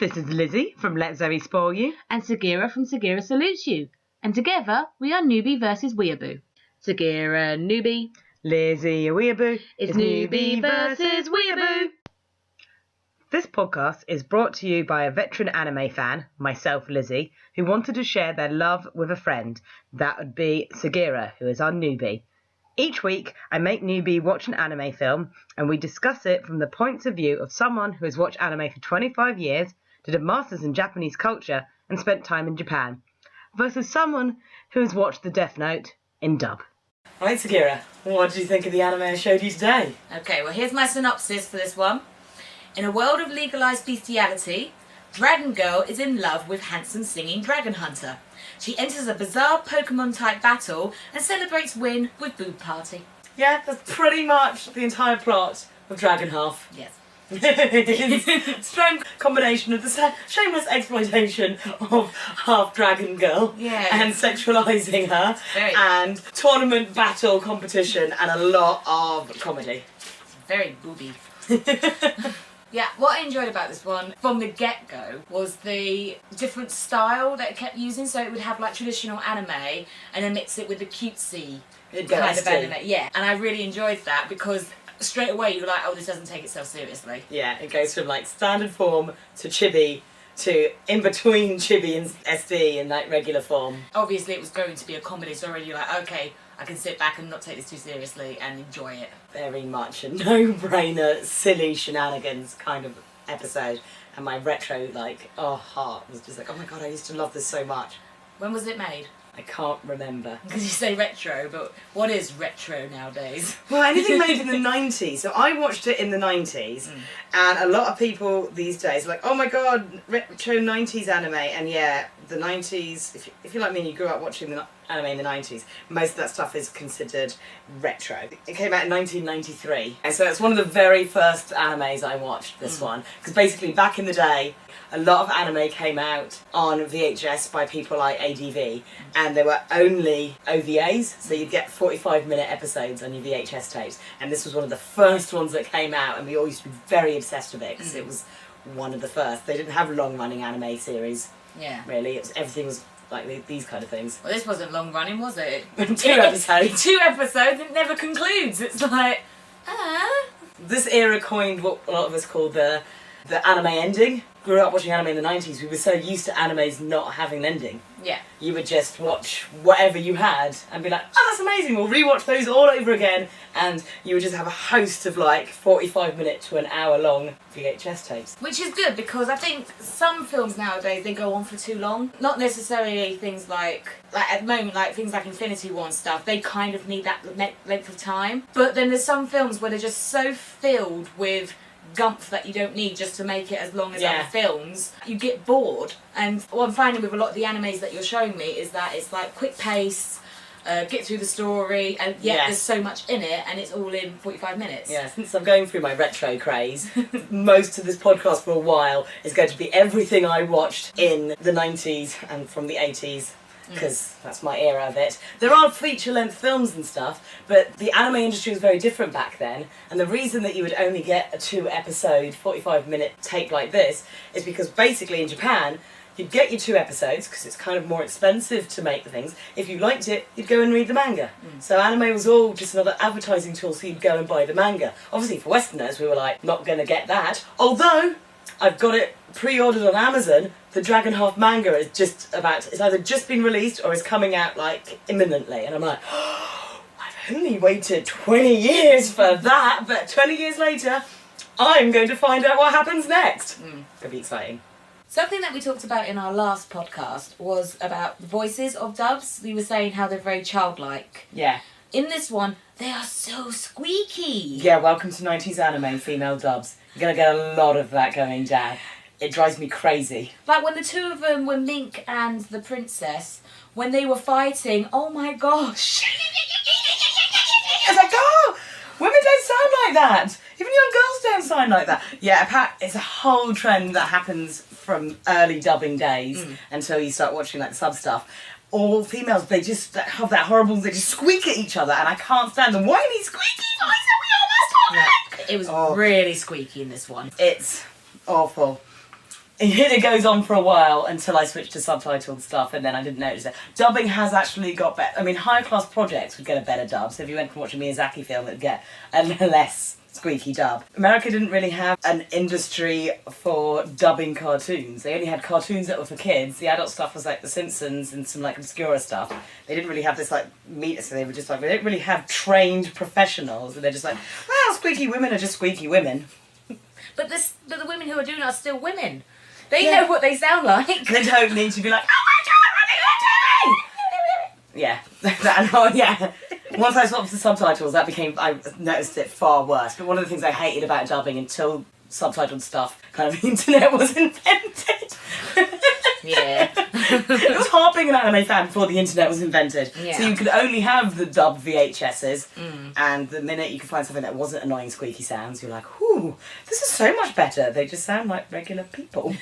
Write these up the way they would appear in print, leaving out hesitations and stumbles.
This is Lizzie from Let Zoe Spoil You. And Sagira from Sagira Salutes You. And together we are Newbie versus Weeaboo. Sagira, Newbie. Lizzie, a Weeaboo. It's Newbie versus Weeaboo. This podcast is brought to you by a veteran anime fan, myself, Lizzie, who wanted to share their love with a friend. That would be Sagira, who is our newbie. Each week, I make Newbie watch an anime film, and we discuss it from the points of view of someone who has watched anime for 25 years, did a master's in Japanese culture, and spent time in Japan, versus someone who has watched the Death Note in dub. Right, Sagira, what did you think of the anime I showed you today? Okay, well here's my synopsis for this one. In a world of legalised bestiality, Dragon Girl is in love with handsome singing dragon hunter. She enters a bizarre Pokemon-type battle and celebrates win with boob party. Yeah, that's pretty much the entire plot of Dragon Half. Yes. It's a strong combination of the shameless exploitation of half Dragon Girl and sexualising her and tournament battle competition and a lot of comedy. It's very booby. Yeah, what I enjoyed about this one from the get-go was the different style that it kept using. So it would have like traditional anime and then mix it with the cutesy kind of anime. Yeah, and I really enjoyed that because straight away you're like, oh, this doesn't take itself seriously. Yeah, it goes from like standard form to chibi to in between chibi and SD in like regular form. Obviously it was going to be a comedy, so already you're like, okay, I can sit back and not take this too seriously and enjoy it. Very much a no-brainer, silly shenanigans kind of episode. And my retro, heart was just like, oh my god, I used to love this so much. When was it made? I can't remember. Because you say retro, but what is retro nowadays? Well, anything made in the 90s. So I watched it in the 90s, and a lot of people these days are like, oh my god, retro 90s anime. And yeah, the 90s, if you're like me and you grew up watching the anime in the 90s, most of that stuff is considered retro. It came out in 1993, and so it's one of the very first animes I watched, this one. Because basically back in the day, a lot of anime came out on VHS by people like ADV, and there were only OVAs, so you'd get 45-minute episodes on your VHS tapes, and this was one of the first ones that came out, and we all used to be very obsessed with it, because it was one of the first. They didn't have long-running anime series, really. Everything was like these kind of things. Well, this wasn't long-running, was it? 2 episodes. 2 episodes, it never concludes. It's like, This era coined what a lot of us call the anime ending. Grew up watching anime in the 90s, we were so used to animes not having an ending. Yeah. You would just watch whatever you had and be like, oh, that's amazing, we'll rewatch those all over again. And you would just have a host of like 45-minute to an hour long VHS tapes. Which is good because I think some films nowadays, they go on for too long. Not necessarily things like at the moment, like things like Infinity War and stuff, they kind of need that length of time. But then there's some films where they're just so filled with gumph that you don't need just to make it as long as other films, you get bored. And what I'm finding with a lot of the animes that you're showing me is that it's like quick pace, get through the story, and yet there's so much in it and it's all in 45 minutes. Yeah, since I'm going through my retro craze, most of this podcast for a while is going to be everything I watched in the 90s and from the 80s. Because that's my era of it. There are feature-length films and stuff, but the anime industry was very different back then, and the reason that you would only get a 2-episode, 45-minute tape like this is because basically in Japan, you'd get your 2 episodes, because it's kind of more expensive to make the things. If you liked it, you'd go and read the manga. So anime was all just another advertising tool, so you'd go and buy the manga. Obviously for Westerners, we were like, not going to get that. Although, I've got it pre-ordered on Amazon. The Dragon Half manga is it's either just been released or is coming out like imminently. And I'm like, oh, I've only waited 20 years for that, but 20 years later, I'm going to find out what happens next. It'll be exciting. Something that we talked about in our last podcast was about the voices of dubs. We were saying how they're very childlike. Yeah. In this one, they are so squeaky. Yeah, welcome to 90s anime, female dubs. You're going to get a lot of that going down. It drives me crazy. Like when the two of them were Mink and the princess, when they were fighting, oh my gosh. It's like, oh, women don't sound like that. Even young girls don't sound like that. Yeah, it's a whole trend that happens from early dubbing days until you start watching like the sub stuff. All females, they just have that horrible, they just squeak at each other and I can't stand them. Whiny squeaky voice that we almost talk like. It was really squeaky in this one. It's awful. it goes on for a while until I switched to subtitled stuff, and then I didn't notice it. Dubbing has actually got better. I mean, higher class projects would get a better dub, so if you went to watch a Miyazaki film, it would get a less squeaky dub. America didn't really have an industry for dubbing cartoons. They only had cartoons that were for kids. The adult stuff was like The Simpsons and some like obscure stuff. They didn't really have this like meter, so they were just like, they don't really have trained professionals, and they're just like, well, squeaky women are just squeaky women. But the women who are doing it are still women. They know what they sound like. They don't need to be like, oh my god, what are you doing? Yeah. Once I swapped to subtitles, I noticed it far worse. But one of the things I hated about dubbing until subtitled stuff, kind of the internet was invented. Yeah. It was hard being an anime fan before the internet was invented. Yeah. So you could only have the dubbed VHSs, and the minute you could find something that wasn't annoying squeaky sounds, you're like, ooh, this is so much better. They just sound like regular people.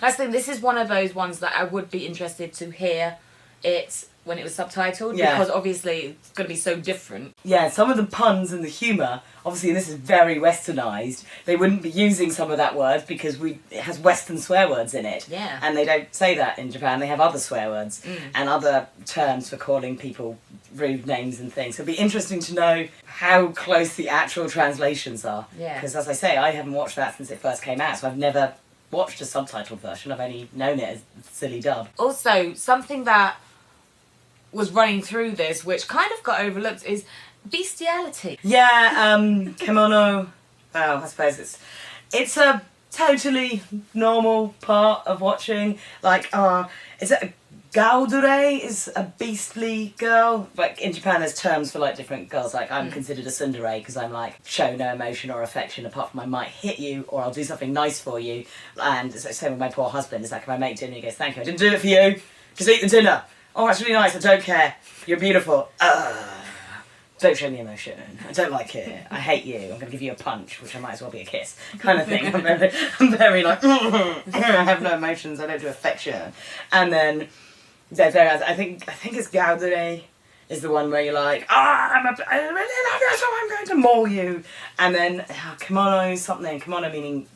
I think this is one of those ones that I would be interested to hear it when it was subtitled, because obviously it's going to be so different. Yeah, some of the puns and the humour, obviously this is very westernised. They wouldn't be using some of that word because it has Western swear words in it. Yeah. And they don't say that in Japan. They have other swear words and other terms for calling people rude names and things. So it'd be interesting to know how close the actual translations are. Yeah. Because as I say, I haven't watched that since it first came out, so I've never watched a subtitled version. I've only known it as silly dub. Also, something that was running through this, which kind of got overlooked, is bestiality. Yeah, kimono. Well, I suppose it's a totally normal part of watching. Like, is it a gaudere? Is a beastly girl? Like in Japan, there's terms for like different girls. Like I'm considered a tsundere because I'm like show no emotion or affection apart from I might hit you or I'll do something nice for you. And it's the same with my poor husband. It's like if I make dinner, he goes, "Thank you, I didn't do it for you. Just eat the dinner." "Oh, that's really nice, I don't care. You're beautiful." Don't show me emotion. I don't like it. I hate you. I'm going to give you a punch, which I might as well be a kiss, kind of thing. I'm very like, I have no emotions, I don't do affection. And then, I think it's gaudere is the one where you're like, I really love you, so I'm going to maul you. And then kimono meaning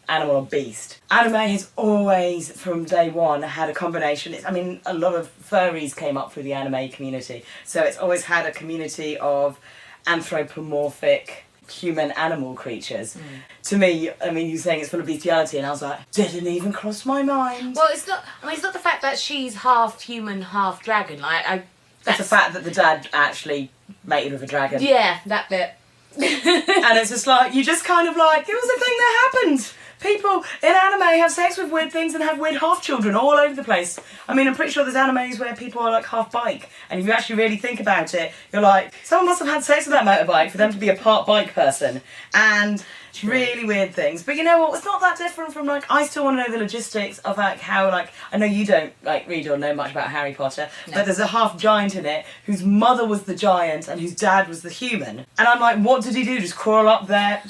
animal or beast. Anime has always, from day one, had a combination. A lot of furries came up through the anime community, so it's always had a community of anthropomorphic human-animal creatures. To me, you're saying it's full of bestiality, and I was like, didn't even cross my mind. Well, it's not the fact that she's half human, half dragon. It's the fact that the dad actually mated with a dragon. Yeah, that bit. And it's just like, you just kind of like, it was a thing that happened. People in anime have sex with weird things and have weird half-children all over the place. I'm pretty sure there's animes where people are like half-bike, and if you actually really think about it, you're like, someone must have had sex with that motorbike for them to be a part-bike person. And really weird things. But you know what, it's not that different from I still want to know the logistics of how I know you don't read or know much about Harry Potter, but there's a half-giant in it whose mother was the giant and whose dad was the human. And I'm like, what did he do? Just crawl up there?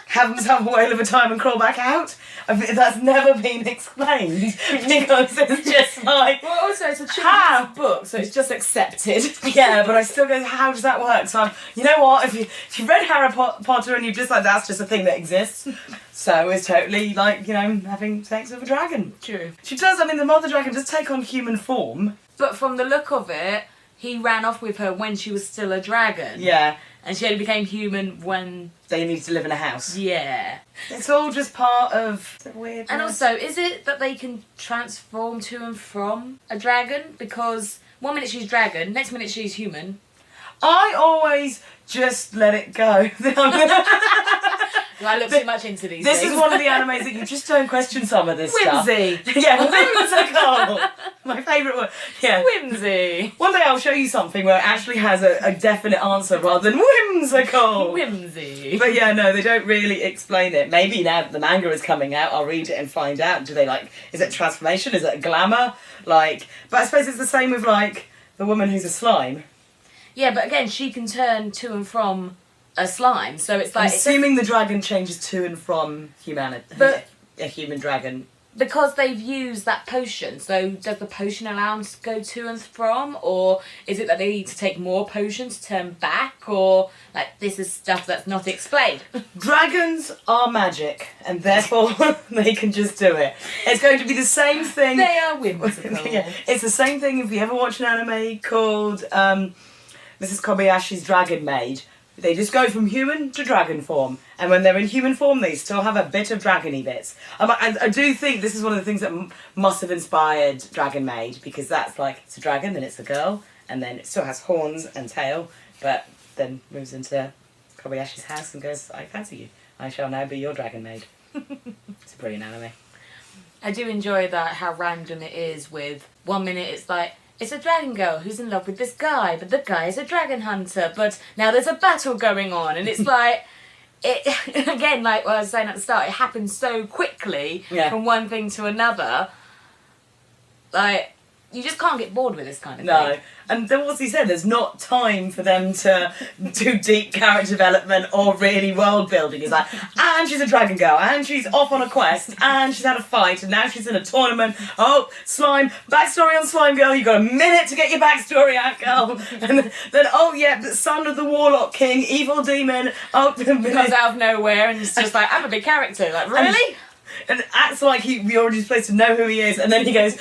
Have himself a whale of a time and crawl back out? That's never been explained because it's just like... Well, also, it's a children's book, so it's just accepted. Yeah, but I still go, how does that work? So, you know what, if you read Harry Potter and you're just like, that's just a thing that exists, so it's totally having sex with a dragon. True. She does, the mother dragon does take on human form. But from the look of it, he ran off with her when she was still a dragon. Yeah. And she only became human when... they needed to live in a house. Yeah. It's all just part of the weirdness. And also, is it that they can transform to and from a dragon? Because one minute she's dragon, next minute she's human. I always just let it go. I look too much into these This things. is one of the animes that you just don't question some of this stuff. Whimsy. Yeah, whimsical. My favourite word. Yeah. Whimsy. One day I'll show you something where it actually has a definite answer rather than whimsical. Whimsy. But yeah, no, they don't really explain it. Maybe now that the manga is coming out, I'll read it and find out. Do they is it transformation? Is it glamour? But I suppose it's the same with the woman who's a slime. Yeah, but again, she can turn to and from a slime, so it's I'm assuming the dragon changes to and from humanity. But a human dragon because they've used that potion, so does the potion allow them to go to and from, or is it that they need to take more potions to turn back, or like this is stuff that's not explained? Dragons are magic, and therefore they can just do it. It's going to be the same thing. They are whimsical. Yeah, it's the same thing if you ever watch an anime called Mrs. Kobayashi's Dragon Maid. They just go from human to dragon form, and when they're in human form, they still have a bit of dragony bits. I do think this is one of the things that must have inspired Dragon Maid, because that's like, it's a dragon, then it's a girl, and then it still has horns and tail, but then moves into Kobayashi's house and goes, I fancy you. I shall now be your Dragon Maid. It's a brilliant anime. I do enjoy that, how random it is with 1 minute it's like, it's a dragon girl who's in love with this guy, but the guy is a dragon hunter, but now there's a battle going on, and it's like, it again, like what I was saying at the start, it happens so quickly from one thing to another, like, you just can't get bored with this kind of thing. And then what's he said? There's not time for them to do deep character development or really world building. It's like, and she's a dragon girl, and she's off on a quest, and she's had a fight, and now she's in a tournament. Oh, slime, backstory on Slime Girl, you've got a minute to get your backstory out, girl. And then, oh yeah, the son of the Warlock King, evil demon. Oh, comes out of nowhere, and it's just like, I'm a big character. Like, really? And acts like we already supposed to know who he is, and then he goes,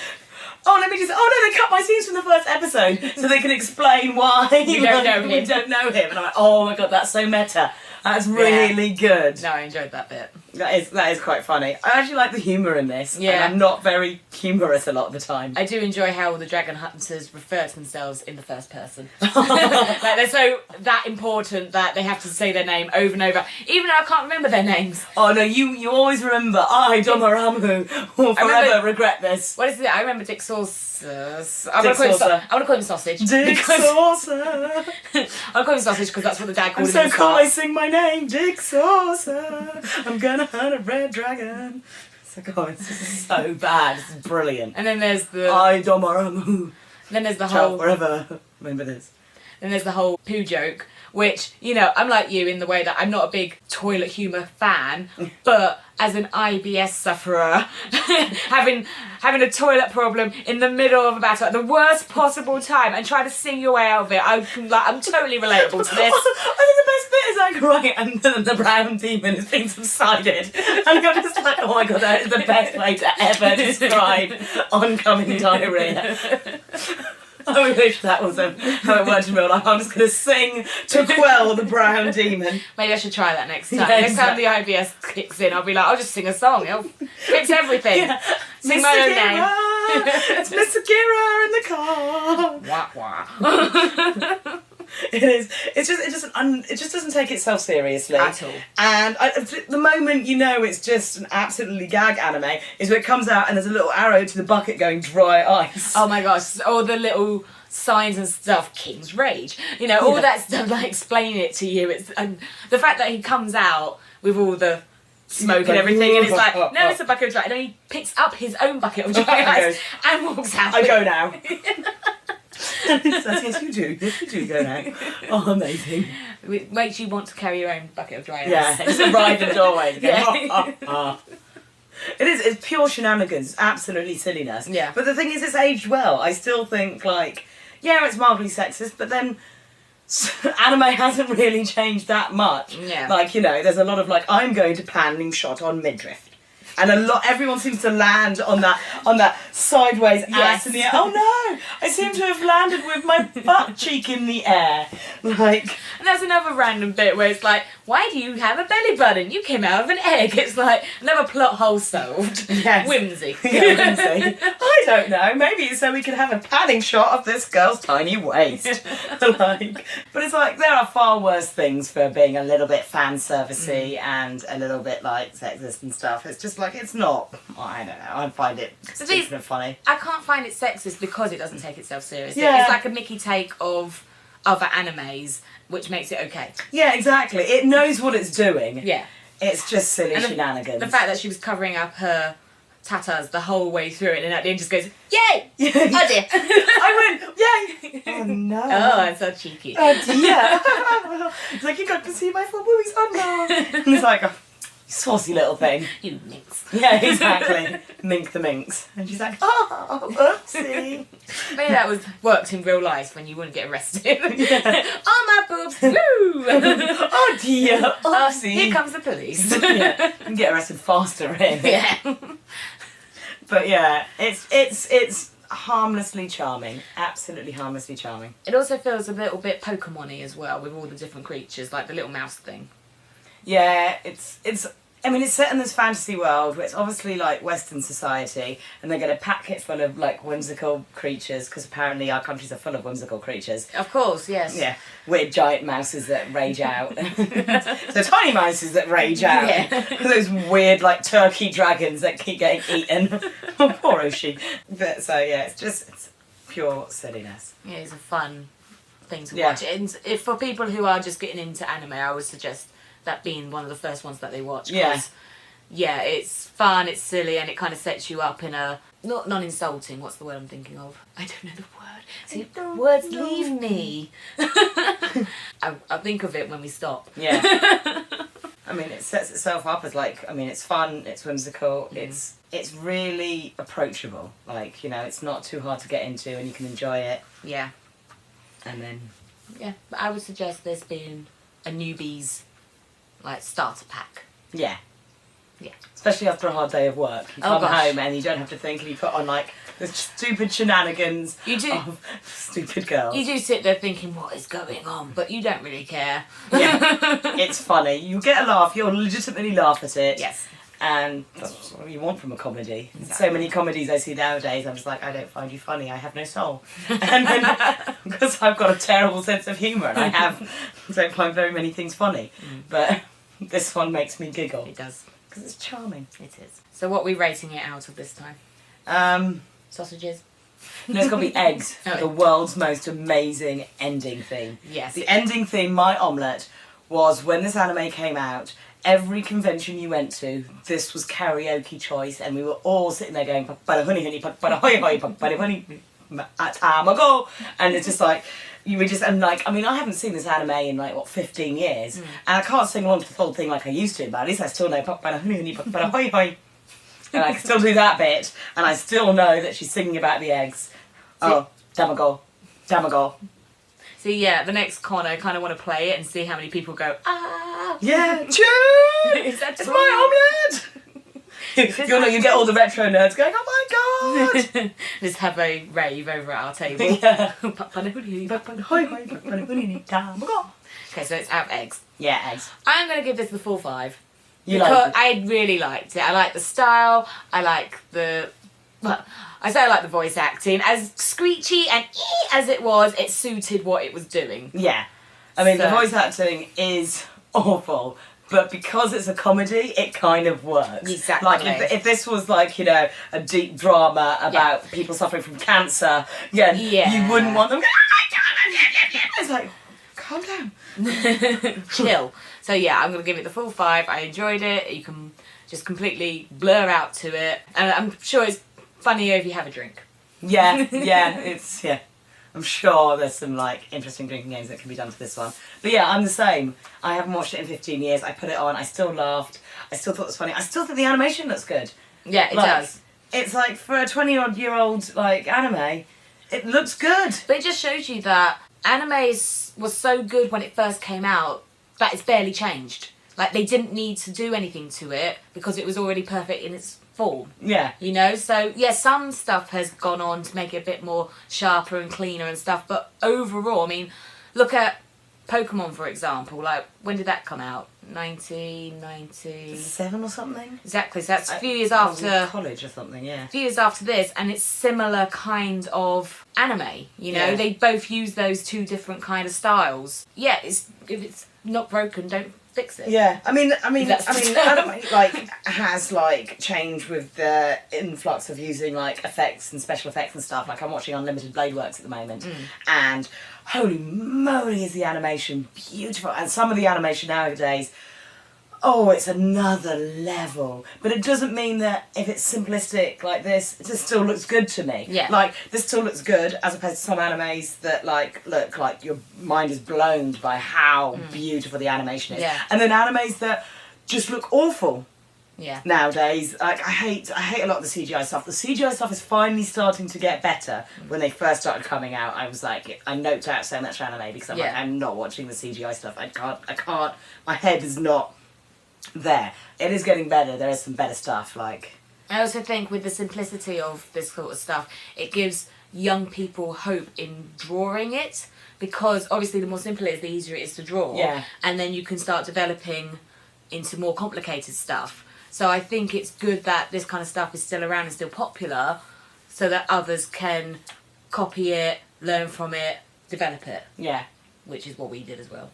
oh no, they cut my scenes from the first episode so they can explain why we don't know him. We don't know him. And I'm like, oh my god, that's so meta. That's really good. No, I enjoyed that bit. That is quite funny. I actually like the humour in this. Yeah. And I'm not very humorous a lot of the time. I do enjoy how the dragon hunters refer to themselves in the first person. Like, they're so that important that they have to say their name over and over, even though I can't remember their names. Oh no, you always remember, I, Domoramu, will forever regret this. What is it? I remember Dick Saucer's. I want to call him Sausage. Dick Saucer. I'll call him Sausage because that's what the dad called him. I'm so cool, I sing my name, Dick Saucer. I'm gonna hunt a red dragon. It's like, oh, this is so bad. This is brilliant. And then there's the... I, Domoramu. Then there's the Ciao whole... forever. Remember this. Then there's the whole poo joke, which, you know, I'm like you in the way that I'm not a big toilet humour fan, but as an IBS sufferer, having a toilet problem in the middle of a battle at the worst possible time and trying to sing your way out of it, I'm totally relatable to this. I think the best bit is like, right, and then the brown demon is being subsided. And you're just like, oh my god, that is the best way to ever describe oncoming diarrhea. I wish that was how it worked in real life. I'm just going to sing to quell the brown demon. Maybe I should try that next time. Yeah, Next time the IBS kicks in, I'll be like, I'll just sing a song. It'll fix everything. Yeah. Sing my own name. It's Mr. Gira in the car. Wah, wah. It is. It just doesn't take itself seriously at all. And the moment you know it's just an absolutely gag anime is when it comes out and there's a little arrow to the bucket going dry ice. Oh my gosh! All the little signs and stuff. King's Rage. You know, all that stuff. Like explain it to you. It's the fact that he comes out with all the smoke and everything, and it's like, no, it's a bucket of dry. And then he picks up his own bucket of dry ice and walks out. I go now. Yes, you do go now. Oh, amazing. It makes you want to carry your own bucket of dry ice. Yeah, just arrive in the doorway and go, Yeah. It's pure shenanigans, absolutely silliness. Yeah. But the thing is, it's aged well. I still think, like, yeah, it's mildly sexist, but then anime hasn't really changed that much. Yeah. Like, you know, there's a lot of, like, I'm going to panning shot on midriff. And everyone seems to land on that sideways ass in the air. Oh no! I seem to have landed with my butt cheek in the air. Like, and there's another random bit where it's like, why do you have a belly button? You came out of an egg. It's like another plot hole solved. Yes. Whimsy. Yeah, whimsy. I don't know. Maybe it's so we can have a panning shot of this girl's tiny waist. Like, but it's like there are far worse things for being a little bit fan servicey and a little bit like sexist and stuff. It's just like it's not. I don't know. I find it stupid and funny. I can't find it sexist because it doesn't take itself seriously. Yeah. It's like a Mickey take of other animes, which makes it okay. Yeah, exactly. It knows what it's doing. Yeah. It's just silly shenanigans. The fact that she was covering up her tatas the whole way through it and at the end just goes, yay! Yeah. Oh dear. I went, yay! Oh no. Oh, I'm so cheeky. Oh dear. It's like, you got to see my full boobies. Oh no. And it's like, oh, saucy little thing. You minx. Yeah, exactly. Mink the minx. And she's like, oh, oopsie. Maybe that worked in real life when you wouldn't get arrested. Yeah. Oh, my boobs. Woo! Oh dear, oopsie. Here comes the police. Yeah, you can get arrested faster in. Yeah. But yeah, it's harmlessly charming. Absolutely harmlessly charming. It also feels a little bit Pokemon-y as well, with all the different creatures, like the little mouse thing. Yeah, it's I mean, it's set in this fantasy world where it's obviously like Western society, and they get a packet full of like whimsical creatures, because apparently our countries are full of whimsical creatures. Of course, yes. Yeah, weird giant mouses that rage out. So tiny mouses that rage out. Yeah. Those weird like turkey dragons that keep getting eaten. Oh, poor Oshi. But so yeah, it's pure silliness. Yeah, it's a fun thing to Yeah. watch. And if for people who are just getting into anime, I would suggest that being one of the first ones that they watch. Yeah. Yeah, it's fun, it's silly, and it kind of sets you up in a not non-insulting. What's the word I'm thinking of? I don't know the word. See, words leave me. I'll think of it when we stop. Yeah. I mean, it sets itself up as like, I mean, it's fun, it's whimsical, it's really approachable. Like, you know, it's not too hard to get into, and you can enjoy it. Yeah. And then Yeah, but I would suggest this being a newbie's like starter pack. yeah. Yeah. Especially after a hard day of work. You Oh, come gosh. home and you don't have to think, and you put on like the stupid shenanigans You do. of stupid girls. You do sit there thinking, what is going on? But you don't really care. Yeah. It's funny. You get a laugh, you'll legitimately laugh at it. Yes. And that's what you want from a comedy. Exactly. So many comedies I see nowadays, I'm just like, I don't find you funny, I have no soul. And then, because I've got a terrible sense of humour, and I don't find very many things funny. But this one makes me giggle. It does. Because it's charming. It is. So what are we rating it out of this time? Sausages? No, it's got to be eggs. Oh. The world's most amazing ending theme. Yes. The ending theme, My Omelette, was when this anime came out, every convention you went to, this was karaoke choice, and we were all sitting there going, "Pakpara-huni, huni, pakpara-hoi-hoi, pakpara-huni, tamago," and it's just like, you were just, and like, I mean, I haven't seen this anime in like, what, 15 years, and I can't sing along to the full thing like I used to, but at least I still know pakpara-huni, huni, pakpara-hoi-hoi. And I can still do that bit, and I still know that she's singing about the eggs. Oh, tamago, tamago. So yeah, the next con I kind of want to play it and see how many people go, ah! Yeah, true! Is that It's true? my omelette! You get all the retro nerds going, oh my god! Just have a rave over at our table. Yeah. Okay, so it's out of eggs. Yeah, eggs. I'm going to give this the full 5. You Because like it? I really liked it. I like the style. I like the... Well, I say I like the voice acting. As screechy and as it was, it suited what it was doing. Yeah. I mean, the So- voice acting is awful, but because it's a comedy, it kind of works. Exactly. Like, if this was, like, you know, a deep drama about people suffering from cancer, Yeah. you wouldn't want them going, oh my god, it's like, calm down. Chill. So yeah, I'm going to give it the full 5. I enjoyed it. You can just completely blur out to it. And I'm sure it's funnier if you have a drink. Yeah, yeah. I'm sure there's some like interesting drinking games that can be done to this one. But yeah, I'm the same. I haven't watched it in 15 years. I put it on. I still laughed. I still thought it was funny. I still think the animation looks good. Yeah, it Like, does. It's like for a 20-odd-year-old like anime, it looks good. But it just shows you that was so good when it first came out that it's barely changed. Like, they didn't need to do anything to it because it was already perfect in its form. Yeah. You know? So, yeah, some stuff has gone on to make it a bit more sharper and cleaner and stuff. But overall, I mean, look at Pokemon, for example. Like, when did that come out? 1990... 7 or something. Exactly. So that's a few years I was in after... college or something. Yeah. A few years after this, and it's similar kind of anime, you know? Yeah. They both use those two different kind of styles. Yeah, if it's not broken, don't fix it. Yeah, I mean, That's the term. anime like has like changed with the influx of using like effects and special effects and stuff. Like I'm watching Unlimited Blade Works at the moment, and holy moly, is the animation beautiful! And some of the animation nowadays, oh, it's another level. But it doesn't mean that if it's simplistic like this, it just still looks good to me. Yeah. Like this still looks good as opposed to some animes that like look like your mind is blown by how beautiful the animation is. Yeah. And then animes that just look awful. Yeah. Nowadays, like, I hate a lot of the CGI stuff. The CGI stuff is finally starting to get better. When they first started coming out, I was like, I noped out so much anime because I'm like, I'm not watching the CGI stuff. I can't. My head is not there. It is getting better. There is some better stuff. Like, I also think with the simplicity of this sort of stuff, it gives young people hope in drawing it, because obviously the more simple it is, the easier it is to draw. Yeah. And then you can start developing into more complicated stuff. So I think it's good that this kind of stuff is still around and still popular, so that others can copy it, learn from it, develop it. yeah. Which is what we did as well.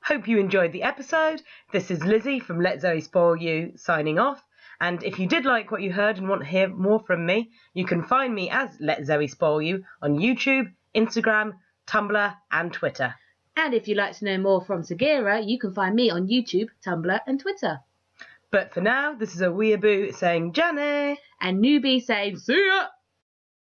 Hope you enjoyed the episode. This is Lizzie from Let Zoe Spoil You signing off. And if you did like what you heard and want to hear more from me, you can find me as Let Zoe Spoil You on YouTube, Instagram, Tumblr and Twitter. And if you'd like to know more from Sagira, you can find me on YouTube, Tumblr and Twitter. But for now, this is a weeaboo saying Janny. And Newbie saying, see ya!